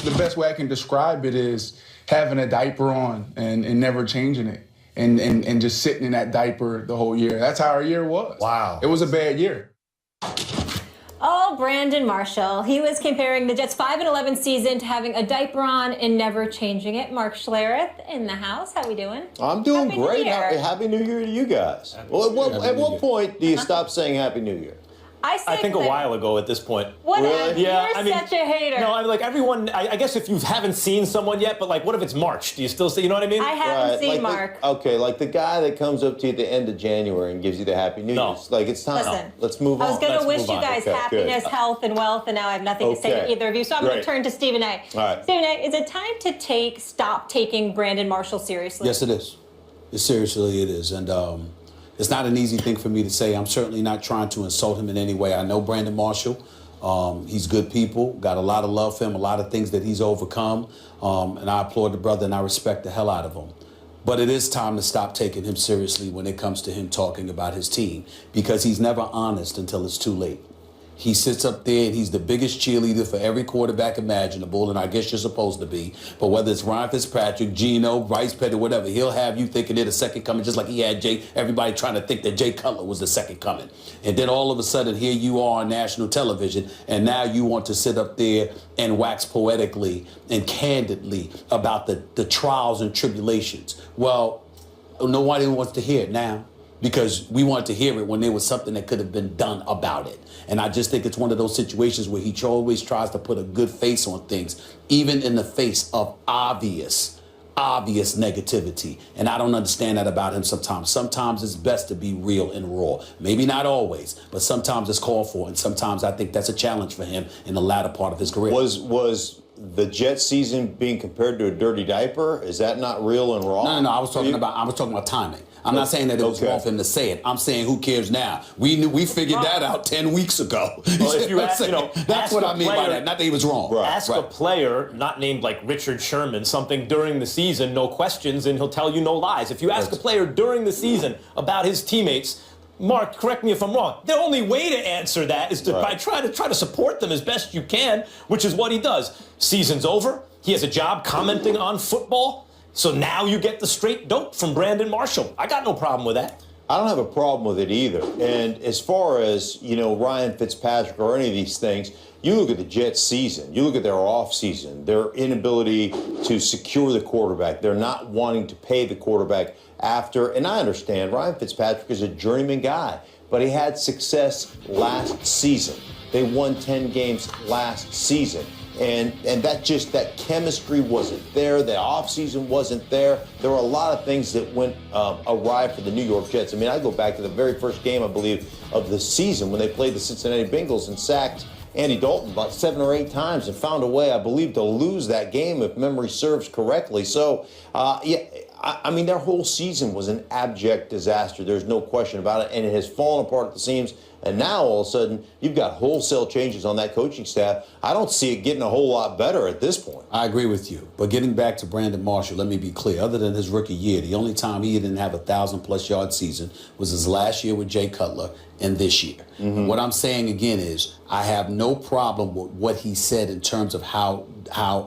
The best way I can describe it is having a diaper on and never changing it and just sitting in that diaper the whole year. That's how our year was. Wow. It was a bad year. Oh, Brandon Marshall. He was comparing the Jets' 5-11 season to having a diaper on and never changing it. Mark Schlereth in the house. How we doing? I'm doing Happy New great. Year. Happy New Year to you guys. Well, at what point do you stop saying Happy New Year? I think a while ago at this point. Whatever. Really? Yeah, You're I mean, such a hater. No, I'm like everyone. I guess if you haven't seen someone yet, but like, what if it's March? Do you still say? You know what I mean? I haven't seen Mark. Like the guy that comes up to you at the end of January and gives you the Happy New Year's. Like, it's time. Listen, Let's move on. I was going to wish move you on. guys Okay, happiness, good. health, and wealth, and now I have nothing to say to Okay. either of you. So I'm going to Great. turn to Stephen A. All right. Stephen A., is it time to stop taking Brandon Marshall seriously? Yes, it is. Seriously, it is. And it's not an easy thing for me to say. I'm certainly not trying to insult him in any way. I know Brandon Marshall. He's good people, got a lot of love for him, a lot of things that he's overcome. And I applaud the brother and I respect the hell out of him. But it is time to stop taking him seriously when it comes to him talking about his team, because he's never honest until it's too late. He sits up there and he's the biggest cheerleader for every quarterback imaginable, and I guess you're supposed to be. But whether it's Ryan Fitzpatrick, Geno, Bryce Petty, whatever, he'll have you thinking they're the second coming, just like he had everybody trying to think that Jay Cutler was the second coming. And then all of a sudden, here you are on national television, and now you want to sit up there and wax poetically and candidly about the trials and tribulations. Well, nobody wants to hear it now, because we wanted to hear it when there was something that could have been done about it. And I just think it's one of those situations where he always tries to put a good face on things, even in the face of obvious negativity. And I don't understand that about him sometimes. Sometimes it's best to be real and raw. Maybe not always, but sometimes it's called for. And sometimes I think that's a challenge for him in the latter part of his career. Was the Jets season being compared to a dirty diaper? Is that not real and raw? No. I was talking about timing. I'm not saying that it was wrong for him to say it. I'm saying, who cares now? We figured that out 10 weeks ago. Well, if you ask, that's what I mean by that. Not that he was wrong. Right. Ask a player, not named like Richard Sherman, something during the season, no questions, and he'll tell you no lies. If you ask a player during the season about his teammates, Mark, correct me if I'm wrong, the only way to answer that is to by try to support them as best you can, which is what he does. Season's over. He has a job commenting on football. So now you get the straight dope from Brandon Marshall. I got no problem with that. I don't have a problem with it either. And as far as, Ryan Fitzpatrick or any of these things, you look at the Jets season, you look at their off season, their inability to secure the quarterback, they're not wanting to pay the quarterback after. And I understand Ryan Fitzpatrick is a journeyman guy, but he had success last season. They won 10 games last season. And that chemistry wasn't there. The offseason wasn't there. There were a lot of things that went awry for the New York Jets. I mean, I go back to the very first game, I believe, of the season when they played the Cincinnati Bengals and sacked Andy Dalton about 7 or 8 times and found a way, I believe, to lose that game, if memory serves correctly. So, I mean, their whole season was an abject disaster. There's no question about it. And it has fallen apart at the seams. And now, all of a sudden, you've got wholesale changes on that coaching staff. I don't see it getting a whole lot better at this point. I agree with you. But getting back to Brandon Marshall, let me be clear. Other than his rookie year, the only time he didn't have a 1,000-plus yard season was his last year with Jay Cutler and this year. Mm-hmm. What I'm saying again is I have no problem with what he said in terms of how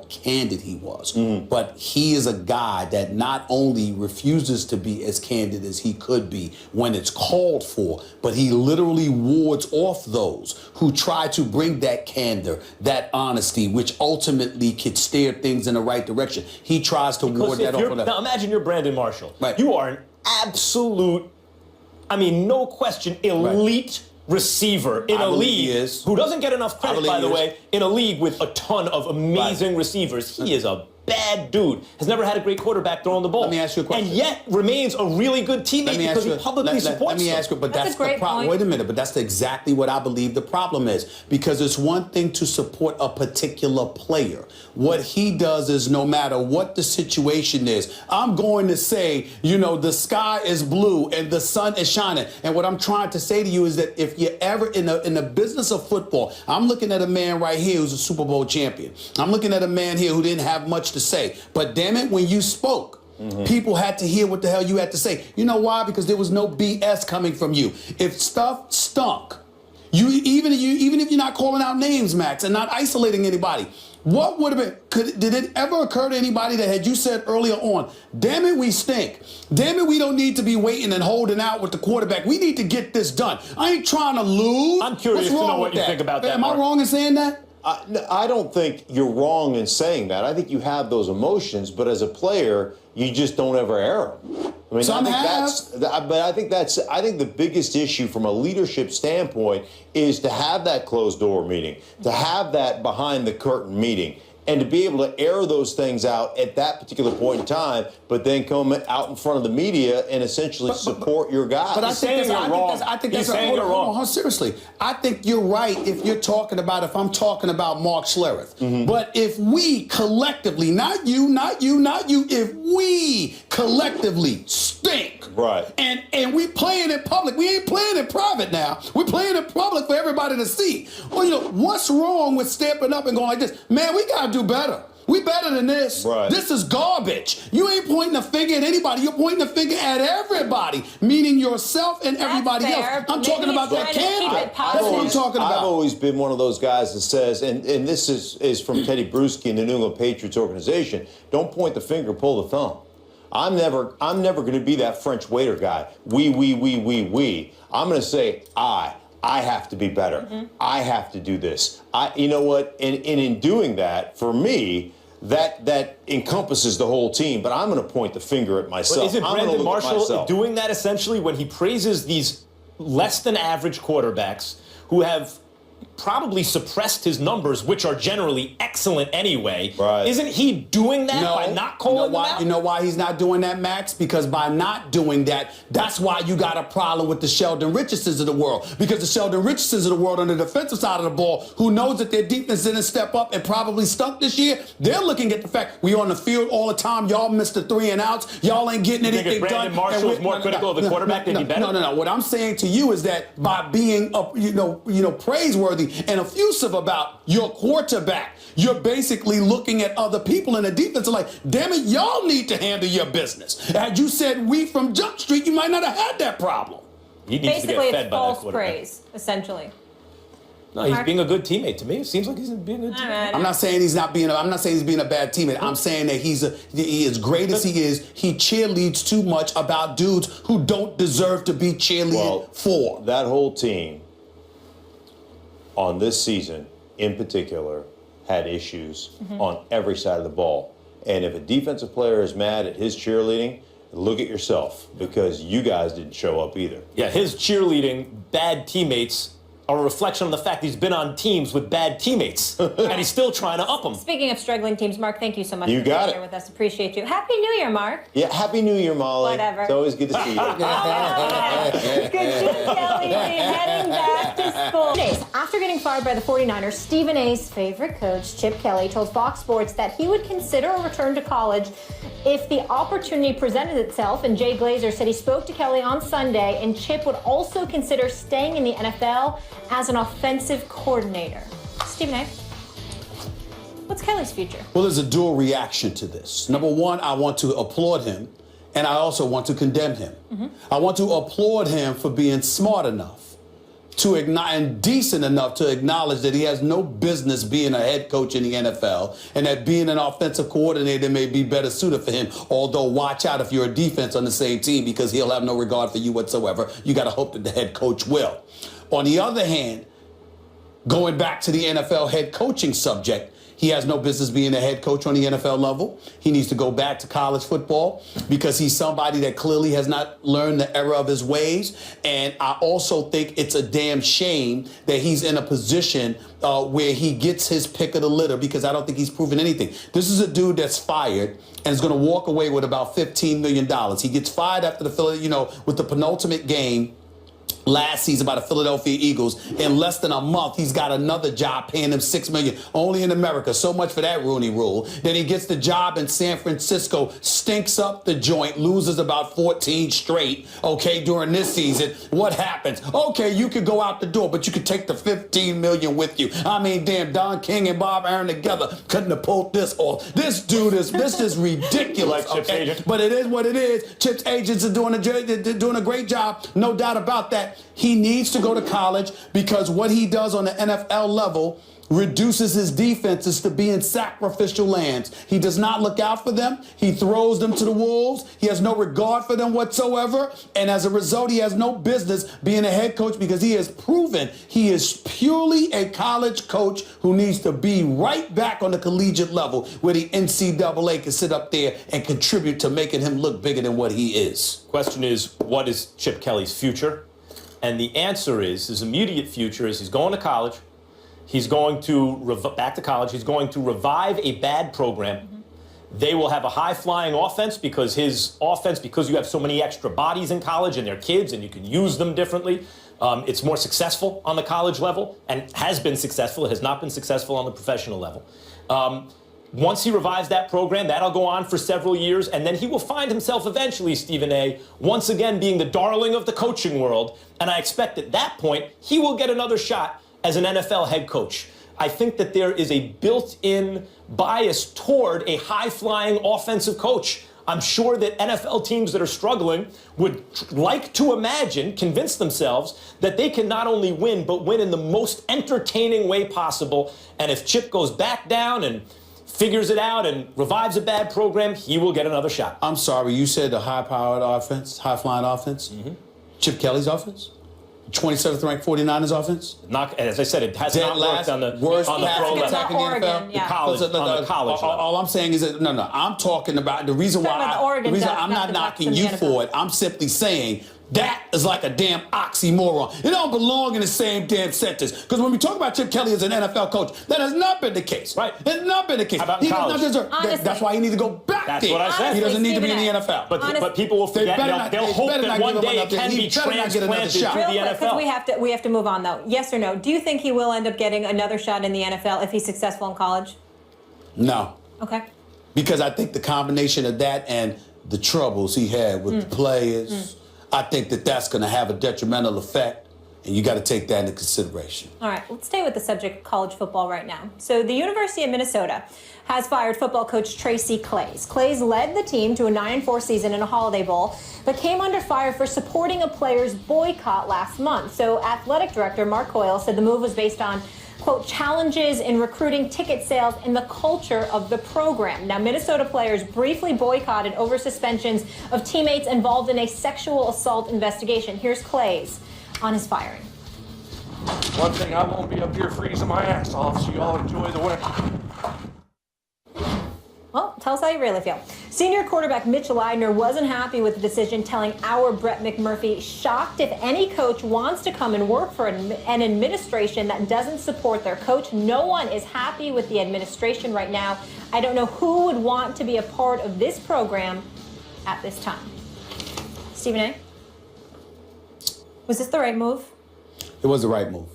candid he was. Mm-hmm. But he is a guy that not only refuses to be as candid as he could be when it's called for, but he literally wards off those who try to bring that candor, that honesty, which ultimately could steer things in the right direction. He tries to ward that off. Now imagine you're Brandon Marshall. Right. You are an absolute, no question, elite receiver in a league who doesn't get enough credit, by the way, in a league with a ton of amazing receivers. He is a bad dude, has never had a great quarterback throwing the ball. Let me ask you a question. And yet remains a really good teammate because he publicly supports them. Let me ask you, but that's the problem. Point. Wait a minute, but that's exactly what I believe the problem is. Because it's one thing to support a particular player. What he does is no matter what the situation is, I'm going to say, the sky is blue and the sun is shining. And what I'm trying to say to you is that if you're ever in the business of football, I'm looking at a man right here who's a Super Bowl champion. I'm looking at a man here who didn't have much to say. But damn it, when you spoke, people had to hear what the hell you had to say. You know why? Because there was no BS coming from you. If stuff stunk, even if you're not calling out names, Max, and not isolating anybody, What would have been? Did it ever occur to anybody that had you said earlier on, damn it, we stink. Damn it, we don't need to be waiting and holding out with the quarterback. We need to get this done. I ain't trying to lose. I'm curious to know what you think about that, Am I Mark. wrong in saying that? I don't think you're wrong in saying that. I think you have those emotions, but as a player, you just don't ever air them. I mean, I think the biggest issue from a leadership standpoint is to have that closed door meeting, to have that behind the curtain meeting, and to be able to air those things out at that particular point in time, but then come out in front of the media and essentially support your guys. But I think that's wrong. Seriously, I think you're right if I'm talking about Mark Schlereth. Mm-hmm. But if we collectively, not you, if we collectively stink, right, and we playing in public, we ain't playing in private now. We're playing in public for everybody to see. Well, what's wrong with stepping up and going like this? Man, we gotta do better. We better than this. Right. This is garbage. You ain't pointing a finger at anybody. You're pointing a finger at everybody, meaning yourself and everybody fair. else. I'm Maybe talking about he's that trying to keep candor. it That's what I'm talking about. I've always been one of those guys that says, and this is from Teddy Bruschi and the New England Patriots organization, don't point the finger, pull the thumb. I'm never going to be that French waiter guy. We. I'm going to say I have to be better. Mm-hmm. I have to do this. You know what? And in doing that, for me, that encompasses the whole team. But I'm going to point the finger at myself. But isn't Brandon Marshall doing that essentially when he praises these less than average quarterbacks who have probably suppressed his numbers, which are generally excellent anyway? Right. Isn't he doing that by not calling them out? You know why he's not doing that, Max? Because by not doing that, that's why you got a problem with the Sheldon Richardsons of the world. Because the Sheldon Richardsons of the world on the defensive side of the ball, who knows that their defense didn't step up and probably stunk this year, they're looking at the fact we on the field all the time. Y'all missed the 3 and outs. Y'all ain't getting anything done. Brandon Marshall is more critical of the quarterback than he better? No. What I'm saying to you is that by being praiseworthy and effusive about your quarterback, you're basically looking at other people in the defense and like, damn it, y'all need to handle your business. Had you said we from Jump Street, you might not have had that problem. He needs to Basically, get fed it's by that false quarterback. praise, essentially. No, he's Mark? being a good teammate to me. It seems like he's being a good teammate. I'm not saying he's being a bad teammate. I'm saying that he as great as he is, he cheerleads too much about dudes who don't deserve to be cheerleaded for. That whole team on this season in particular had issues on every side of the ball. And if a defensive player is mad at his cheerleading, look at yourself, because you guys didn't show up either. Yeah, his cheerleading bad teammates are a reflection of the fact he's been on teams with bad teammates, and he's still trying to up them. Speaking of struggling teams, Mark, thank you so much You for got being it. here with us. Appreciate you. Happy New Year, Mark. Yeah, Happy New Year, Molly. Whatever. It's always good to see you. Good Chip Kelly heading back to school. Days after getting fired by the 49ers, Stephen A's favorite coach, Chip Kelly, told Fox Sports that he would consider a return to college if the opportunity presented itself. And Jay Glazer said he spoke to Kelly on Sunday, and Chip would also consider staying in the NFL as an offensive coordinator. Stephen A, what's Kelly's future? Well, there's a dual reaction to this. Number one, I want to applaud him, and I also want to condemn him. I want to applaud him for being smart enough and decent enough to acknowledge that he has no business being a head coach in the NFL, and that being an offensive coordinator may be better suited for him. Although, watch out if you're a defense on the same team, because he'll have no regard for you whatsoever. You got to hope that the head coach will. On the other hand, going back to the NFL head coaching subject, he has no business being a head coach on the NFL level. He needs to go back to college football, because he's somebody that clearly has not learned the error of his ways. And I also think it's a damn shame that he's in a position where he gets his pick of the litter, because I don't think he's proven anything. This is a dude that's fired and is going to walk away with about $15 million. He gets fired after with the penultimate game last season by the Philadelphia Eagles. In less than a month, he's got another job paying him $6 million, only in America. So much for that Rooney Rule. Then he gets the job in San Francisco, stinks up the joint, loses about 14 straight, during this season. What happens? Okay, you could go out the door, but you could take the $15 million with you. I mean, damn, Don King and Bob Aaron together couldn't have pulled this off. This is ridiculous. Like Chip's agent. But it is what it is. Chip's agents are doing a great job, no doubt about that. that he needs to go to college because what he does on the NFL level reduces his defenses to being sacrificial lambs. He does not look out for them. He throws them to the wolves. He has no regard for them whatsoever. And as a result, he has no business being a head coach because he has proven he is purely a college coach who needs to be right back on the collegiate level where the NCAA can sit up there and contribute to making him look bigger than what he is. Question is, what is Chip Kelly's future? And the answer is, his immediate future is he's going to college. He's going to back to college. He's going to revive a bad program. They will have a high-flying offense because you have so many extra bodies in college and they're kids and you can use them differently. It's more successful on the college level and has been successful. It has not been successful on the professional level. Once he revives that program, that'll go on for several years, and then he will find himself eventually, Stephen A., once again being the darling of the coaching world. And I expect at that point, he will get another shot as an NFL head coach. I think that there is a built-in bias toward a high-flying offensive coach. I'm sure that NFL teams that are struggling would like to convince themselves that they can not only win, but win in the most entertaining way possible. And if Chip goes back down and figures it out and revives a bad program, he will get another shot. I'm sorry, you said the high-powered offense, high-flying offense? Chip Kelly's offense? 27th ranked 49ers offense? Not, as I said, it has not worked on the worst pro level. attack in the NFL. Yeah. On the college level. All I'm saying is that I'm talking about the reason why I'm not knocking you for it. I'm simply saying that is like a damn oxymoron. It don't belong in the same damn sentence. Because when we talk about Chip Kelly as an NFL coach, that has not been the case. Right. It's not been the case. How about He in does not college? deserve. Honestly. That's why he needs to go back That's there. what I said. He doesn't need to be in Stephen the A. NFL. But people will forget. They'll hope that one day it can be transplanted to the Real quick, because NFL. we have to move on though. Yes or no? Do you think he will end up getting another shot in the NFL if he's successful in college? No. Okay. Because I think the combination of that and the troubles he had with the players, I think that that's going to have a detrimental effect, and you got to take that into consideration. All right, let's stay with the subject of college football right now. So the University of Minnesota has fired football coach Tracy Claeys. Claeys led the team to a 9-4 season in a Holiday Bowl, but came under fire for supporting a player's boycott last month. So athletic director Mark Coyle said the move was based on, quote, challenges in recruiting ticket sales and the culture of the program. Now, Minnesota players briefly boycotted over suspensions of teammates involved in a sexual assault investigation. Here's Claeys on his firing. One thing, I won't be up here freezing my ass off, so y'all enjoy the winter. Well, tell us how you really feel. Senior quarterback Mitch Leidner wasn't happy with the decision, telling our Brett McMurphy, shocked if any coach wants to come and work for an administration that doesn't support their coach. No one is happy with the administration right now. I don't know who would want to be a part of this program at this time. Stephen A., was this the right move? It was the right move.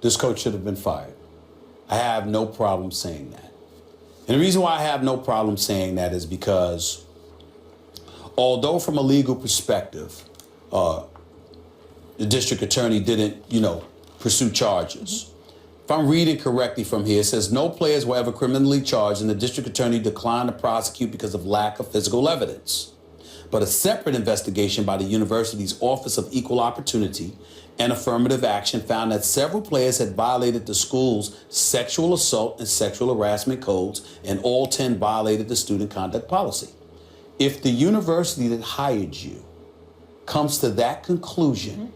This coach should have been fired. I have no problem saying that. And the reason why I have no problem saying that is because although from a legal perspective, the district attorney didn't, pursue charges. If I'm reading correctly from here, it says no players were ever criminally charged and the district attorney declined to prosecute because of lack of physical evidence. But a separate investigation by the university's Office of Equal Opportunity and Affirmative Action found that several players had violated the school's sexual assault and sexual harassment codes, and all 10 violated the student conduct policy. If the university that hired you comes to that conclusion,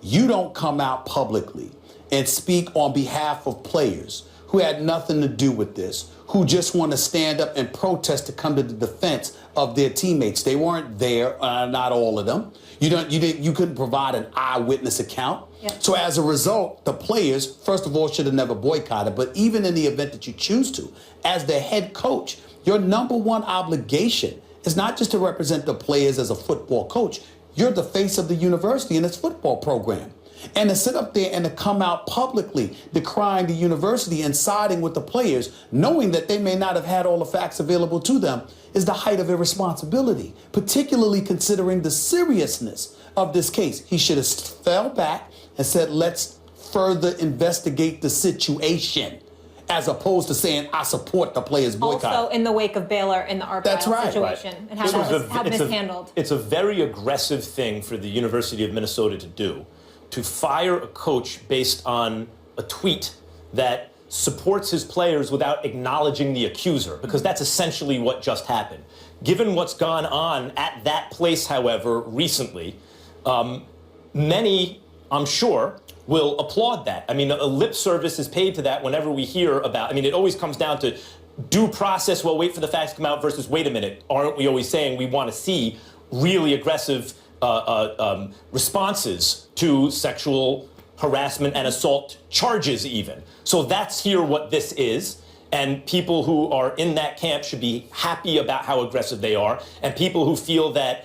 you don't come out publicly and speak on behalf of players who had nothing to do with this, who just want to stand up and protest to come to the defense of their teammates. They weren't there, not all of them. You couldn't provide an eyewitness account. Yep. So as a result, the players, first of all, should have never boycotted. But even in the event that you choose to, as the head coach, your number one obligation is not just to represent the players as a football coach. You're the face of the university and its football program. And to sit up there and to come out publicly decrying the university and siding with the players, knowing that they may not have had all the facts available to them, is the height of irresponsibility, particularly considering the seriousness of this case. He should have fell back and said, let's further investigate the situation, as opposed to saying, I support the players' boycott. Also in the wake of Baylor in the Arpaio situation and how that was mishandled. It's a very aggressive thing for the University of Minnesota to do, to fire a coach based on a tweet that supports his players without acknowledging the accuser, because that's essentially what just happened. Given what's gone on at that place, however, recently, many, I'm sure, will applaud that. I mean, a lip service is paid to that whenever we hear about, I mean, it always comes down to due process, well, wait for the facts to come out versus wait a minute. Aren't we always saying we want to see really aggressive responses to sexual harassment and assault charges even? So that's here what this is. And people who are in that camp should be happy about how aggressive they are. And people who feel that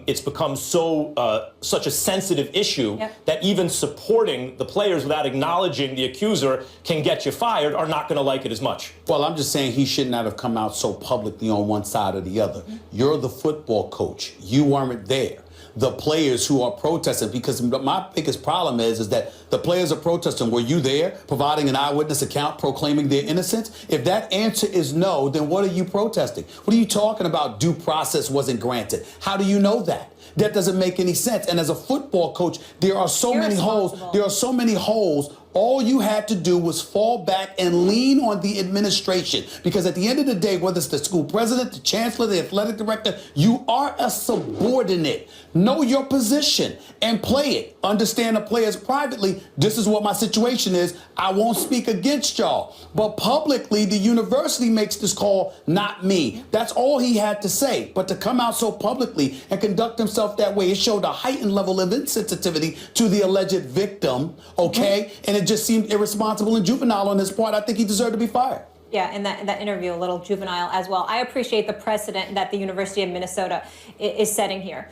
it's become such a sensitive issue that even supporting the players without acknowledging the accuser can get you fired are not going to like it as much. Well, I'm just saying he should not have come out so publicly on one side or the other. You're the football coach. You weren't there. The players who are protesting, because my biggest problem is that the players are protesting. Were you there providing an eyewitness account proclaiming their innocence? If that answer is no, then what are you protesting? What are you talking about? Due process wasn't granted. How do you know that? That doesn't make any sense. And as a football coach, there are so many holes. There are so many holes. All you had to do was fall back and lean on the administration. Because at the end of the day, whether it's the school president, the chancellor, the athletic director, you are a subordinate. Know your position and play it. Understand the players privately. This is what my situation is. I won't speak against y'all. But publicly, the university makes this call, not me. That's all he had to say. But to come out so publicly and conduct himself that way, it showed a heightened level of insensitivity to the alleged victim, okay? And it just seemed irresponsible and juvenile on his part. I think he deserved to be fired. Yeah, and that interview, a little juvenile as well. I appreciate the precedent that the University of Minnesota is setting here.